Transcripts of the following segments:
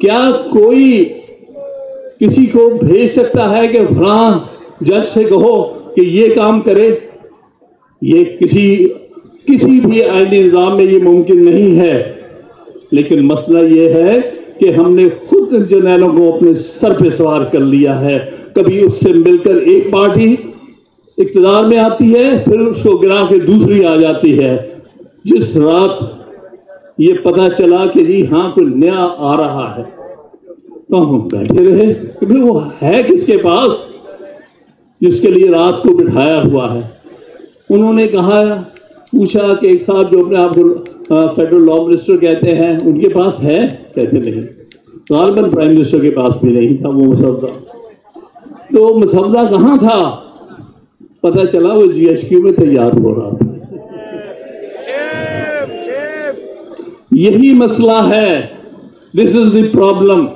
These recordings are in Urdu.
کیا کوئی کسی کو بھیج سکتا ہے کہ فلاں جج سے کہو کہ یہ کام کرے؟ یہ کسی بھی آئینی نظام میں یہ ممکن نہیں ہے. لیکن مسئلہ یہ ہے کہ ہم نے خود جرنیلوں کو اپنے سر پہ سوار کر لیا ہے. کبھی اس سے مل کر ایک پارٹی اقتدار میں آتی ہے، پھر اس کو گرا کے دوسری آ جاتی ہے. جس رات یہ پتا چلا کہ جی ہاں کوئی نیا آ رہا ہے تو ہم بیٹھے رہے کہ وہ ہے کس کے پاس جس کے لیے رات کو بٹھایا ہوا ہے. انہوں نے پوچھا کہ ایک صاحب جو اپنے آپ کو فیڈرل لا منسٹر کہتے ہیں، ان کے پاس ہے؟ کہتے نہیں. غالباً پرائم منسٹر کے پاس بھی نہیں تھا وہ مسودہ. تو مسودہ کہاں تھا؟ پتہ چلا وہ GHQ میں تیار ہو رہا تھا. یہی مسئلہ ہے. دس از دی پرابلم.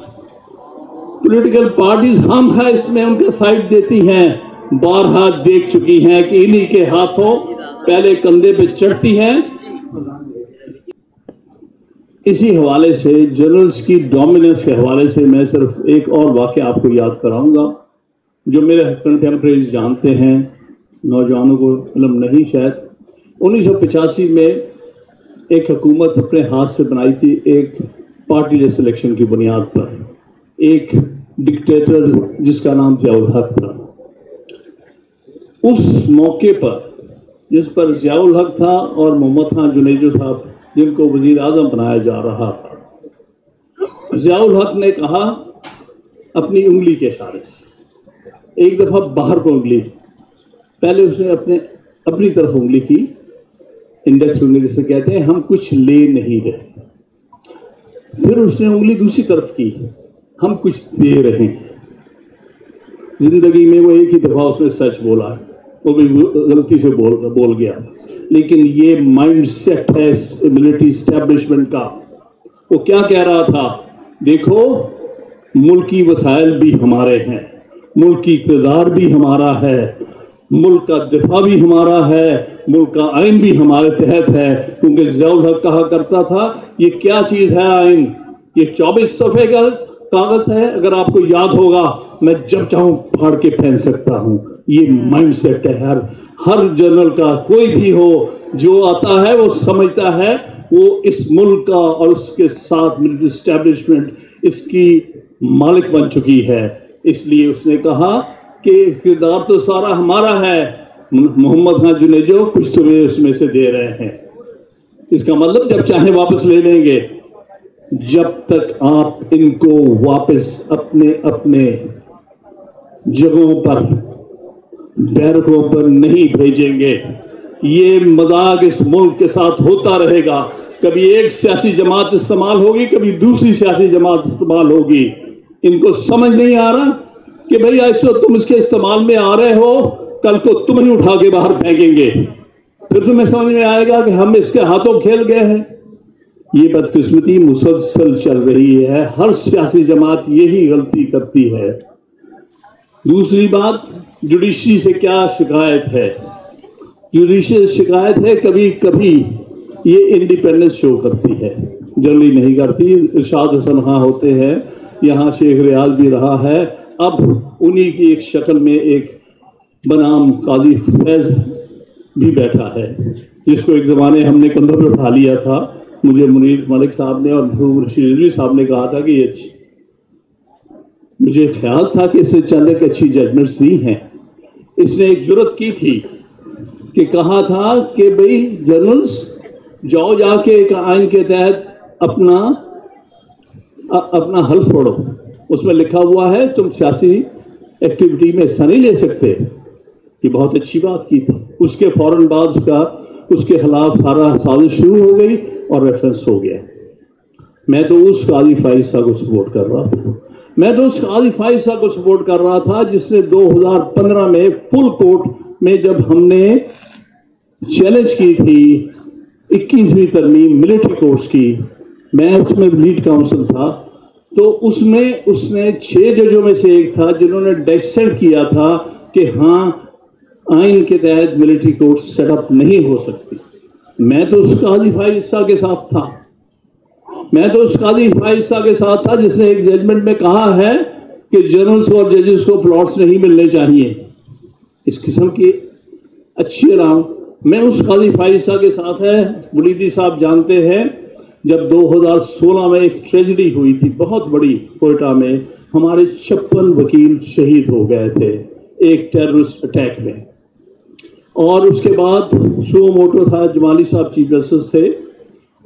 پولیٹیکل پارٹیز ہم ہے اس میں ان کا سائڈ دیتی ہیں. بارہا دیکھ چکی ہیں کہ انہی کے ہاتھوں پہلے کندھے پہ چڑھتی ہیں. اسی حوالے سے جنرلز کی ڈومیننس کے حوالے سے میں صرف ایک اور واقعہ آپ کو یاد کراؤں گا جو میرے کنٹمپریریز جانتے ہیں، نوجوانوں کو علم نہیں شاید. 1985 میں ایک حکومت اپنے ہاتھ سے بنائی تھی ایک پارٹی لیس الیکشن کی بنیاد پر. ایک ڈکٹیٹر جس کا نام ضیاء الحق تھا. اس موقع پر جس پر ضیاء الحق تھا اور محمد خان جنیجو صاحب جن کو وزیر اعظم بنایا جا رہا تھا، ضیاء الحق نے کہا اپنی انگلی کے اشارے سے ایک دفعہ باہر کو انگلی، پہلے اس نے اپنی طرف انگلی کی، انڈیکس انگلی جسے کہتے ہیں، ہم کچھ لے نہیں رہے. پھر اس نے انگلی دوسری طرف کی، ہم کچھ دے رہے ہیں. زندگی میں وہ ایک ہی دفعہ اس نے سچ بولا ہے، وہ بھی غلطی سے بول گیا. لیکن یہ مائنڈ سیٹ ہے ملٹری اسٹیبلشمنٹ کا. وہ کیا کہہ رہا تھا؟ دیکھو ملکی وسائل بھی ہمارے ہیں، ملک کی اقتدار بھی ہمارا ہے، ملک کا دفاع بھی ہمارا ہے، ملک کا آئین بھی ہمارے تحت ہے. کیونکہ ضیاء الحق کہا کرتا تھا یہ کیا چیز ہے آئین؟ یہ 24 صفحے کا کاغذ ہے، اگر آپ کو یاد ہوگا میں جب چاہوں پھاڑ کے پھینک سکتا ہوں. یہ مائنڈ سیٹ ہے ہر جنرل کا، کوئی بھی ہو جو آتا ہے وہ سمجھتا ہے وہ اس ملک کا اور اس کے ساتھ ملٹری اسٹیبلشمنٹ اس کی مالک بن چکی ہے. اس لیے اس نے کہا کہ اقتدار تو سارا ہمارا ہے، محمد خان جنیجو کچھ تمہیں اس میں سے دے رہے ہیں. اس کا مطلب جب چاہیں واپس لے لیں گے. جب تک آپ ان کو واپس اپنے جگہوں پر بیرکوں پر نہیں بھیجیں گے، یہ مذاق اس ملک کے ساتھ ہوتا رہے گا. کبھی ایک سیاسی جماعت استعمال ہوگی، کبھی دوسری سیاسی جماعت استعمال ہوگی. ان کو سمجھ نہیں آ رہا کہ بھئی ایسے تم اس کے استعمال میں آ رہے ہو، کل کو تم ہی اٹھا کے باہر پھینکیں گے، پھر تمہیں سمجھ میں آئے گا کہ ہم اس کے ہاتھوں کھیل گئے ہیں. یہ بدقسمتی مسلسل چل رہی ہے. ہر سیاسی جماعت یہی غلطی کرتی ہے. دوسری بات، جوڈیشری سے کیا شکایت ہے؟ جوڈیشری شکایت ہے کبھی کبھی یہ انڈیپینڈنس شو کرتی ہے، جنرلی نہیں کرتی. ارشاد حسن خان ہوتے ہیں، یہاں شیخ ریاض بھی رہا ہے. اب انہی کی ایک شکل میں ایک بنام قاضی فیض بھی بیٹھا ہے، جس کو ایک زمانے ہم نے کندھوں پہ اٹھا لیا تھا. مجھے منیر ملک صاحب نے اور محبوب رشید رضوی صاحب نے کہا تھا کہ یہ مجھے خیال تھا کہ اس نے چند ایک اچھی ججمنٹس دی ہیں. اس نے ایک جرت کی تھی کہ کہا تھا کہ بھئی جنرلز جاؤ جا کے ایک آئین کے تحت اپنا حلف پڑھو، اس میں لکھا ہوا ہے تم سیاسی ایکٹیویٹی میں حصہ نہیں لے سکتے. یہ بہت اچھی بات کی تھی. اس کے فوراً بعد اس کے خلاف سارا سازش شروع ہو گئی اور ریفرنس ہو گیا. میں تو اس قاضی فائز صاحب کو سپورٹ کر رہا تھا. جس نے 2015 میں فل کورٹ میں جب ہم نے چیلنج کی تھی 21ویں ترمیم ملٹری کورٹس کی، میں اس میں لیڈ کاؤنسل تھا. تو اس میں اس نے 6 ججوں میں سے ایک تھا جنہوں نے ڈیسنٹ کیا تھا کہ ہاں آئین کے تحت ملٹری کورٹ سیٹ اپ نہیں ہو سکتی. میں تو اس قاضی فائز صاحب کے ساتھ تھا. میں تو اس قاضی فائز صاحب کے ساتھ تھا جس نے ایک ججمنٹ میں کہا ہے کہ جنرلز اور ججز کو پلاٹس نہیں ملنے چاہیے. اس قسم کی اچھی علام میں اس قاضی فائز صاحب کے ساتھ ہے. ولیدی صاحب جانتے ہیں جب 2016 میں ایک ٹریجڈی ہوئی تھی بہت بڑی کوئٹہ میں, ہمارے 56 وکیل شہید ہو گئے تھے ایک ٹیررسٹ اٹیک میں, اور اس کے بعد سو موٹو تھا, جمالی صاحب چیف جسٹس تھے,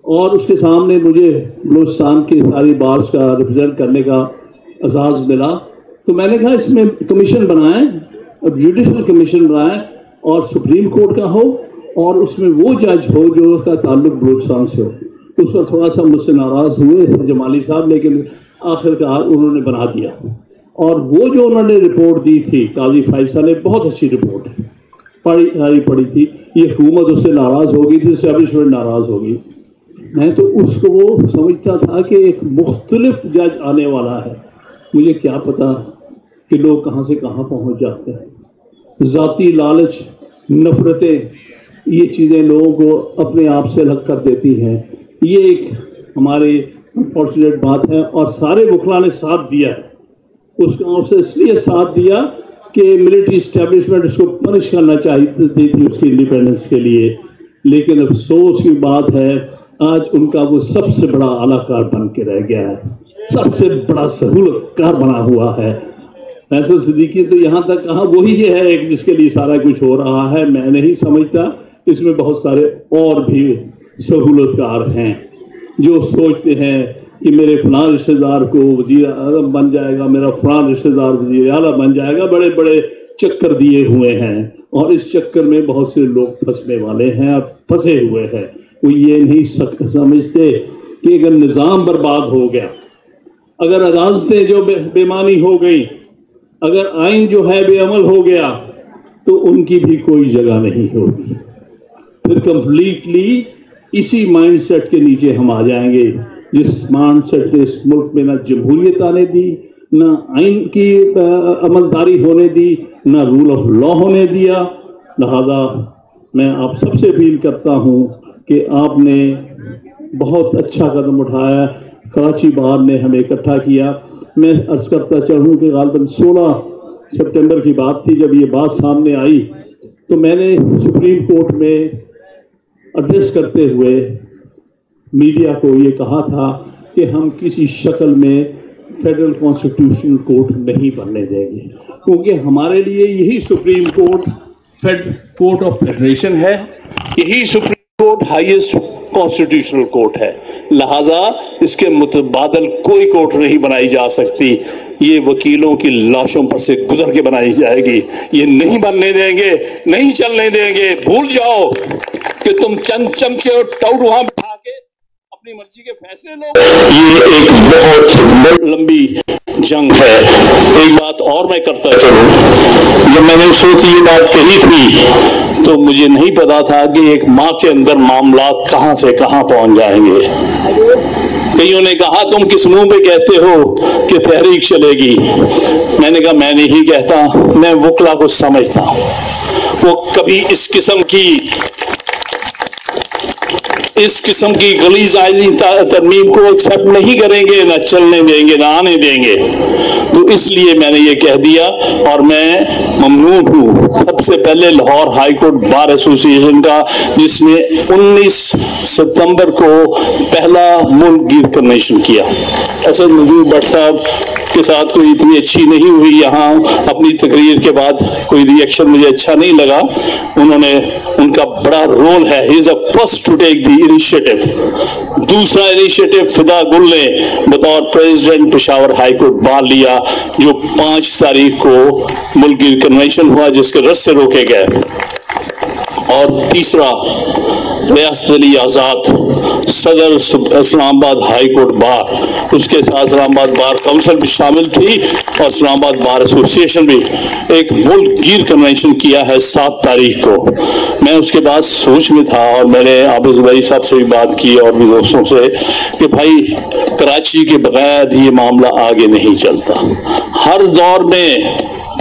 اور اس کے سامنے مجھے بلوچستان کی ساری بارس کا ریپرزینٹ کرنے کا اعزاز ملا. تو میں نے کہا اس میں کمیشن بنائیں, جوڈیشل کمیشن بنائیں, اور سپریم کورٹ کا ہو, اور اس میں وہ جج ہو جو اس کا تعلق بلوچستان سے ہو. اس پر تھوڑا سا مجھ سے ناراض ہوئے جمالی صاحب, لیکن آخرکار انہوں نے بنا دیا. اور وہ جو انہوں نے رپورٹ دی تھی قاضی فائز نے, بہت اچھی رپورٹ ہے, پڑھی تھی. یہ حکومت اس سے ناراض ہوگی تھی, اسٹیبلشمنٹ ناراض ہوگی. میں تو اس کو وہ سمجھتا تھا کہ ایک مختلف جج آنے والا ہے. مجھے کیا پتا کہ لوگ کہاں سے کہاں پہنچ جاتے ہیں. ذاتی لالچ, نفرتیں, یہ چیزیں لوگوں کو اپنے آپ سے الگ کر دیتی ہیں. یہ ایک ہماری انفارچونیٹ بات ہے, اور سارے وکلا نے ساتھ دیا ہے. اس کا اس نے اس لیے ساتھ دیا کہ ملٹری اسٹیبلشمنٹ اس کو پنش کرنا چاہتی تھی اس کی انڈیپینڈنس کے لیے. لیکن افسوس کی بات ہے آج ان کا وہ سب سے بڑا اعلیٰ کار بن کے رہ گیا ہے, سب سے بڑا سہولت کار بنا ہوا ہے. فیصل صدیقی تو یہاں تک کہا وہی ہے ایک جس کے لیے سارا کچھ ہو رہا ہے. میں نہیں سمجھتا, اس میں بہت سارے اور بھی سہولت کار ہیں جو سوچتے ہیں کہ میرے فلاں رشتہ دار کو وزیر اعظم بن جائے گا, میرا فلاں رشتہ دار وزیر اعلیٰ بن جائے گا. بڑے بڑے چکر دیے ہوئے ہیں, اور اس چکر میں بہت سے لوگ پھنسنے والے ہیں اور پھنسے ہوئے ہیں. وہ یہ نہیں سمجھتے کہ اگر نظام برباد ہو گیا, اگر عدالتیں جو بےمانی ہو گئی, اگر آئین جو ہے بے عمل ہو گیا, تو ان کی بھی کوئی جگہ نہیں ہوگی. پھر کمپلیٹلی اسی مائنڈ سیٹ کے نیچے ہم آ جائیں گے جس مائنڈ سیٹ نے اس ملک میں نہ جمہوریت آنے دی, نہ آئین کی عملداری ہونے دی, نہ رول آف لا ہونے دیا. لہذا میں آپ سب سے اپیل کرتا ہوں کہ آپ نے بہت اچھا قدم اٹھایا. کراچی بار نے ہمیں اکٹھا کیا. میں عرض کرتا چاہوں کہ غالباً 16 سپٹمبر کی بات تھی جب یہ بات سامنے آئی, تو میں نے سپریم کورٹ میں ایڈریس کرتے ہوئے میڈیا کو یہ کہا تھا کہ ہم کسی شکل میں فیڈرل کانسٹیٹیوشنل کورٹ نہیں بننے دیں گے, کیونکہ ہمارے لیے یہی supreme court court of federation ہے, یہی supreme court highest constitutional court ہے. لہٰذا اس کے متبادل کوئی کورٹ نہیں بنائی جا سکتی. یہ وکیلوں کی لاشوں پر سے گزر کے بنائی جائے گی. یہ نہیں بننے دیں گے, نہیں چلنے دیں گے. بھول جاؤ کہ تم چند چمچے اور ٹاؤٹ وہاں بٹھا کے اپنی مرضی کے فیصلے لو. یہ ایک بہت لمبی جنگ ہے. ایک بات اور میں کرتا چلوں, جب میں نے اس وقت یہ بات کہی تھی تو مجھے نہیں پتا تھا کہ ایک ماہ کے اندر معاملات کہاں سے کہاں پہنچ جائیں گے. کئیوں نے کہا تم کس منہ پہ کہتے ہو کہ تحریک چلے گی. میں نے کہا میں نہیں کہتا, میں وکلا کو سمجھتا ہوں. وہ کبھی اس قسم کی غلیظ آئینی ترمیم کو ایکسپٹ نہیں کریں گے, نہ چلنے دیں گے, نہ آنے دیں گے. تو اس لیے میں نے یہ کہہ دیا, اور میں ممنون ہوں سب سے پہلے لاہور ہائی کورٹ بار ایسوسی ایشن کا, جس نے 19 ستمبر کو پہلا ملک گیر کنونشن کیا. اسد نذیر بٹ صاحب کے ساتھ کوئی اتنی اچھی نہیں ہوئی یہاں. اپنی تقریر کے بعد کوئی ری ایکشن مجھے اچھا نہیں لگا. ان کا بڑا رول ہے, he is a first to take the initiative. دوسرا انیشیٹو فدا گل نے بطور president Peshawar high court bar لیا, جو 5 تاریخ کو ملک گیر کنونشن ہوا جس کے رس سے روکے گئے. اور تیسرا ریاست علی آزاد صدر اسلام آباد ہائی کورٹ بار, اس کے ساتھ اسلام آباد بار کونسل بھی شامل تھی, اور اسلام آباد بار ایسوسی ایشن بھی. ایک ملک گیر کنونشن کیا ہے 7 تاریخ کو. میں اس کے بعد سوچ میں تھا, اور میں نے عابد زبیری صاحب سے بھی بات کی اور بھی دوستوں سے, کہ بھائی کراچی کے بغیر یہ معاملہ آگے نہیں چلتا. ہر دور میں